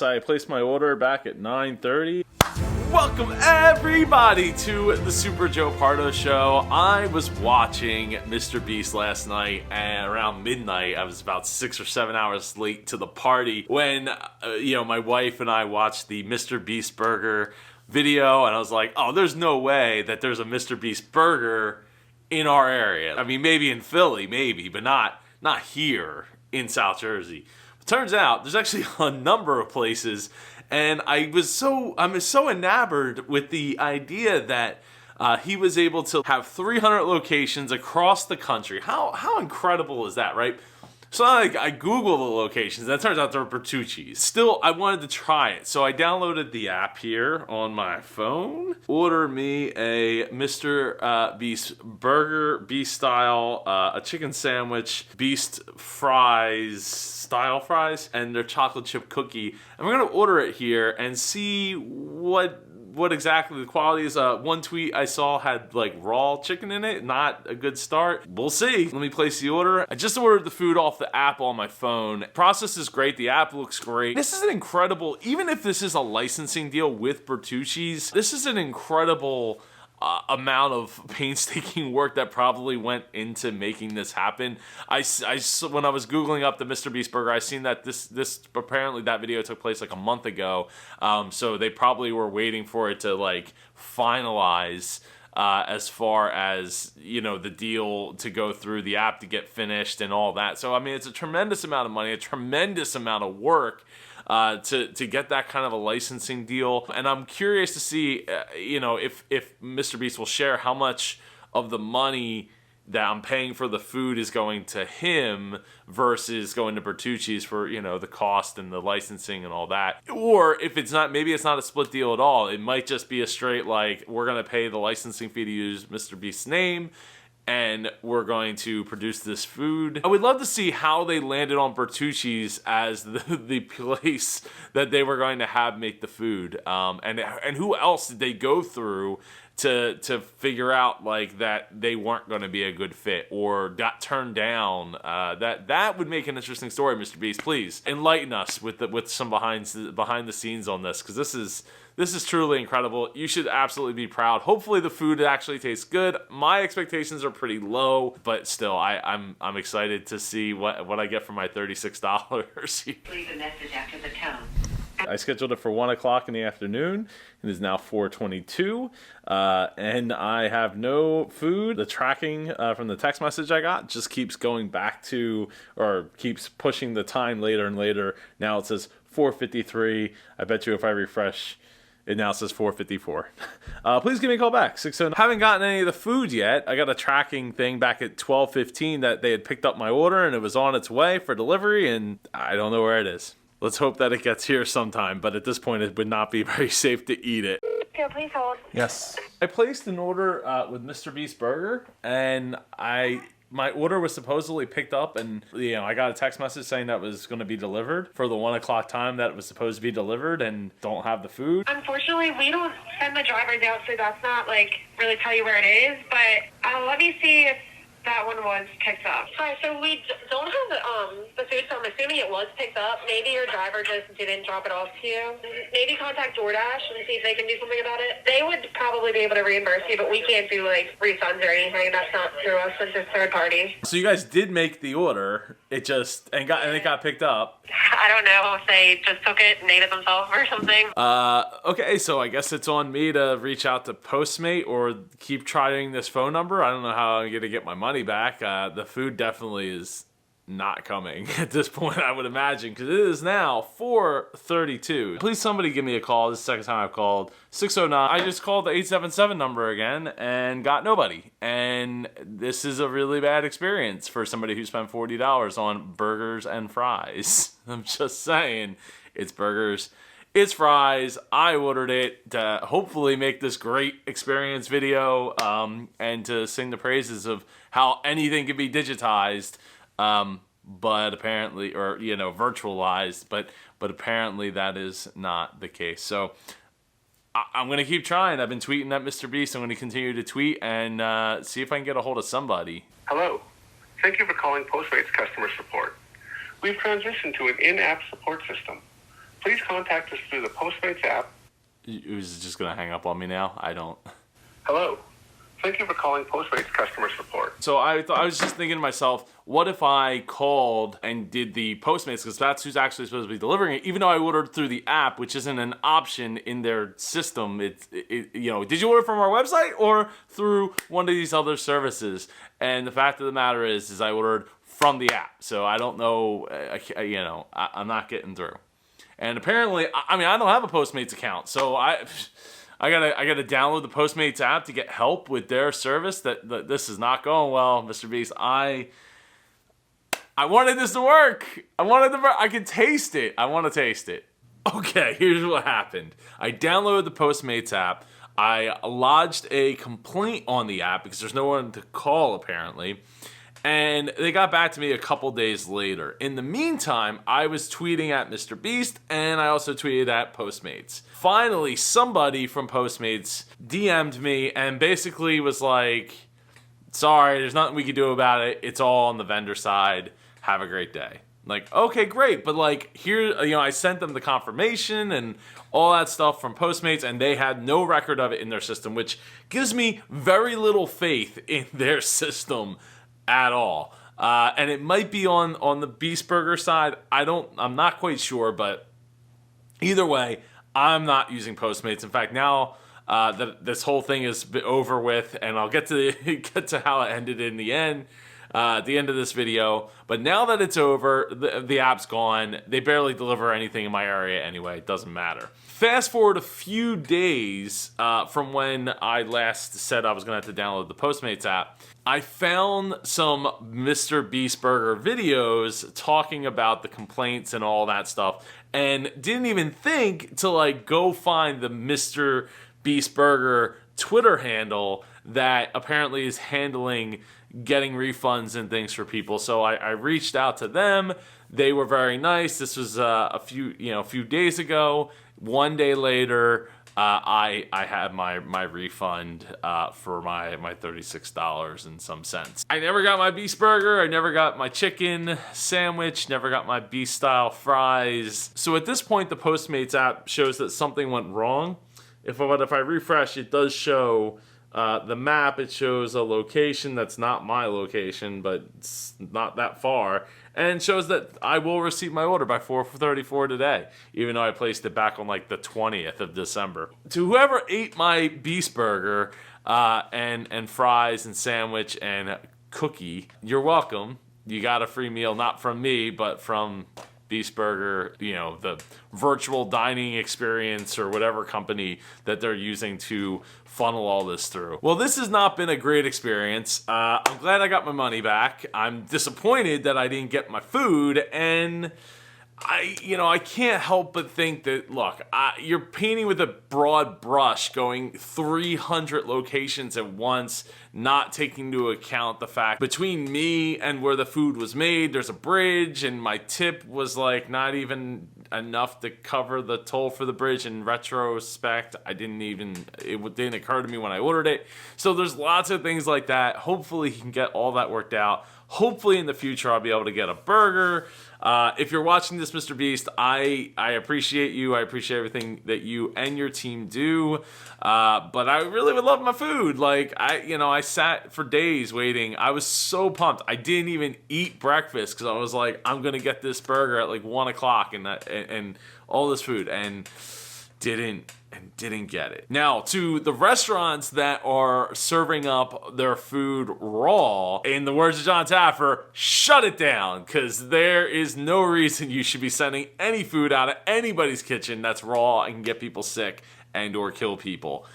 I placed my order back at 9:30. Welcome everybody to the Super Joe Pardo Show. I was watching Mr. Beast last night, and around midnight, I was about 6 or 7 hours late to the party when, my wife and I watched the Mr. Beast burger video, and I was like, oh, there's no way that there's a Mr. Beast burger in our area. I mean, maybe in Philly, maybe, but not here in South Jersey. Turns out there's actually a number of places, and I'm so enamored with the idea that he was able to have 300 locations across the country. How incredible is that, right? So I Googled the locations, and it turns out they're Bertucci's. Still, I wanted to try it, so I downloaded the app here on my phone. Order me a Mr. Beast burger, Beast style, a chicken sandwich, Beast fries, style fries, and their chocolate chip cookie. And we're gonna order it here and see what exactly the quality is. One tweet I saw had like raw chicken in it. Not a good start. We'll see. Let me place the order. I just ordered the food off the app on my phone. Process is great. The app looks great. This is an incredible, even if this is a licensing deal with Bertucci's, this is an incredible amount of painstaking work that probably went into making this happen. When I was Googling up the Mr. Beast burger, I seen that this apparently that video took place like a month ago. So they probably were waiting for it to like finalize as far as, the deal to go through, the app to get finished and all that. So, I mean, it's a tremendous amount of money, a tremendous amount of work to get that kind of a licensing deal. And I'm curious to see, if Mr. Beast will share how much of the money that I'm paying for the food is going to him versus going to Bertucci's for, the cost and the licensing and all that. Or if it's not, maybe it's not a split deal at all. It might just be a straight, like, we're going to pay the licensing fee to use Mr. Beast's name, and we're going to produce this food. I would love to see how they landed on Bertucci's as the place that they were going to have make the food. And who else did they go through to figure out like that they weren't going to be a good fit or got turned down? That would make an interesting story, Mr. Beast. Please enlighten us with some behind the scenes on this, because this is truly incredible. You should absolutely be proud. Hopefully the food actually tastes good. My expectations are pretty low, but still, I'm excited to see what I get for my $36 here. Leave a message after the tone. I scheduled it for 1 o'clock in the afternoon. It is now 4:22, and I have no food. The tracking from the text message I got just keeps going back to, or keeps pushing the time later and later. Now it says 4:53. I bet you if I refresh, it now says 4:54. Please give me a call back. 609. Haven't gotten any of the food yet. I got a tracking thing back at 12:15 that they had picked up my order and it was on its way for delivery, and I don't know where it is. Let's hope that it gets here sometime, but at this point it would not be very safe to eat it. Yeah, please hold. Yes. I placed an order with Mr. Beast Burger, and my order was supposedly picked up, and I got a text message saying that it was going to be delivered for the 1 o'clock time that it was supposed to be delivered, and don't have the food. Unfortunately, we don't send the drivers out, so that's not really tell you where it is, but let me see if that one was picked up. Hi, so we don't have the food, so I'm assuming it was picked up. Maybe your driver just didn't drop it off to you. Maybe contact DoorDash and see if they can do something about it. They would probably be able to reimburse you, but we can't do refunds or anything. That's not through us since it's third party. So you guys did make the order. It got picked up. I don't know if they just took it and ate it themselves or something. Okay, so I guess it's on me to reach out to Postmate or keep trying this phone number. I don't know how I'm going to get my money back. The food definitely is not coming at this point, I would imagine, because it is now 4:32. Please somebody give me a call. This is the second time I've called. 609. I just called the 877 number again and got nobody. And this is a really bad experience for somebody who spent $40 on burgers and fries. I'm just saying, it's burgers, it's fries. I ordered it to hopefully make this great experience video and to sing the praises of how anything can be digitized. But apparently, or, virtualized, but apparently that is not the case. So I'm going to keep trying. I've been tweeting at Mr. Beast. I'm going to continue to tweet and see if I can get a hold of somebody. Hello. Thank you for calling Postmates customer support. We've transitioned to an in-app support system. Please contact us through the Postmates app. Who's just gonna hang up on me now? I don't. Hello. Thank you for calling Postmates customer support. So I was just thinking to myself, what if I called and did the Postmates, because that's who's actually supposed to be delivering it, even though I ordered through the app, which isn't an option in their system. It you know, did you order from our website or through one of these other services? And the fact of the matter is I ordered from the app, so I don't know, I'm not getting through. And apparently, I mean, I don't have a Postmates account, so I gotta download the Postmates app to get help with their service. That this is not going well, Mr. Beast. I wanted this to work. I can taste it. I want to taste it. Okay, here's what happened. I downloaded the Postmates app. I lodged a complaint on the app because there's no one to call apparently. And they got back to me a couple days later. In the meantime, I was tweeting at Mr. Beast, and I also tweeted at Postmates. Finally, somebody from Postmates DM'd me and basically was like, sorry, there's nothing we can do about it. It's all on the vendor side. Have a great day. Like, okay, great. But like, here, I sent them the confirmation and all that stuff from Postmates, and they had no record of it in their system, which gives me very little faith in their system at all. And it might be on the Beast Burger side. I'm not quite sure, but either way, I'm not using Postmates. In fact, now that this whole thing is over with, and I'll get to how it ended in the end, at the end of this video. But now that it's over, the app's gone. They barely deliver anything in my area anyway. It doesn't matter. Fast forward a few days from when I last said I was going to have to download the Postmates app. I found some Mr. Beast Burger videos talking about the complaints and all that stuff, and didn't even think to like go find the Mr. Beast Burger Twitter handle that apparently is handling getting refunds and things for people. So I reached out to them. They were very nice. This was a few days ago. One day later, I had my refund for my $36 and some cents. I never got my Beast Burger. I never got my chicken sandwich. Never got my Beast style fries. So at this point, the Postmates app shows that something went wrong. If I refresh, it does show the map. It shows a location that's not my location, but it's not that far. And shows that I will receive my order by 4:34 today, even though I placed it back on like the 20th of December. To whoever ate my Beast Burger and fries and sandwich and cookie, you're welcome. You got a free meal, not from me, but from Beast Burger, the virtual dining experience or whatever company that they're using to funnel all this through. Well, this has not been a great experience. I'm glad I got my money back. I'm disappointed that I didn't get my food, and I can't help but think that, look, you're painting with a broad brush, going 300 locations at once, not taking into account the fact between me and where the food was made, there's a bridge, and my tip was like not even enough to cover the toll for the bridge. In retrospect, it didn't occur to me when I ordered it. So there's lots of things like that. Hopefully he can get all that worked out. Hopefully in the future I'll be able to get a burger. If you're watching this, Mr. Beast, I appreciate you. I appreciate everything that you and your team do. But I really would love my food. Like, I sat for days waiting. I was so pumped. I didn't even eat breakfast because I was like, I'm going to get this burger at like 1 o'clock and all this food, and didn't get it. Now, to the restaurants that are serving up their food raw, in the words of John Taffer, shut it down, because there is no reason you should be sending any food out of anybody's kitchen that's raw and can get people sick and or kill people.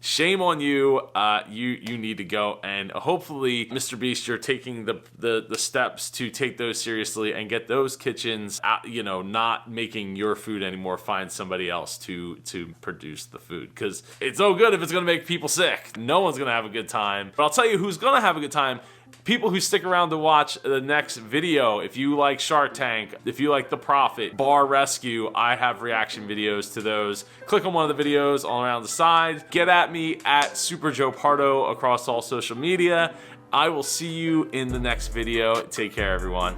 Shame on you. You need to go, and hopefully, Mr. Beast, you're taking the steps to take those seriously and get those kitchens out, not making your food anymore. Find somebody else to produce the food, because it's no good if it's gonna make people sick. No one's gonna have a good time. But I'll tell you who's gonna have a good time. People who stick around to watch the next video. If you like Shark Tank, if you like The Profit, Bar Rescue, I have reaction videos to those. Click on one of the videos all around the side. Get at me at Super Joe Pardo across all social media. I will see you in the next video. Take care, everyone.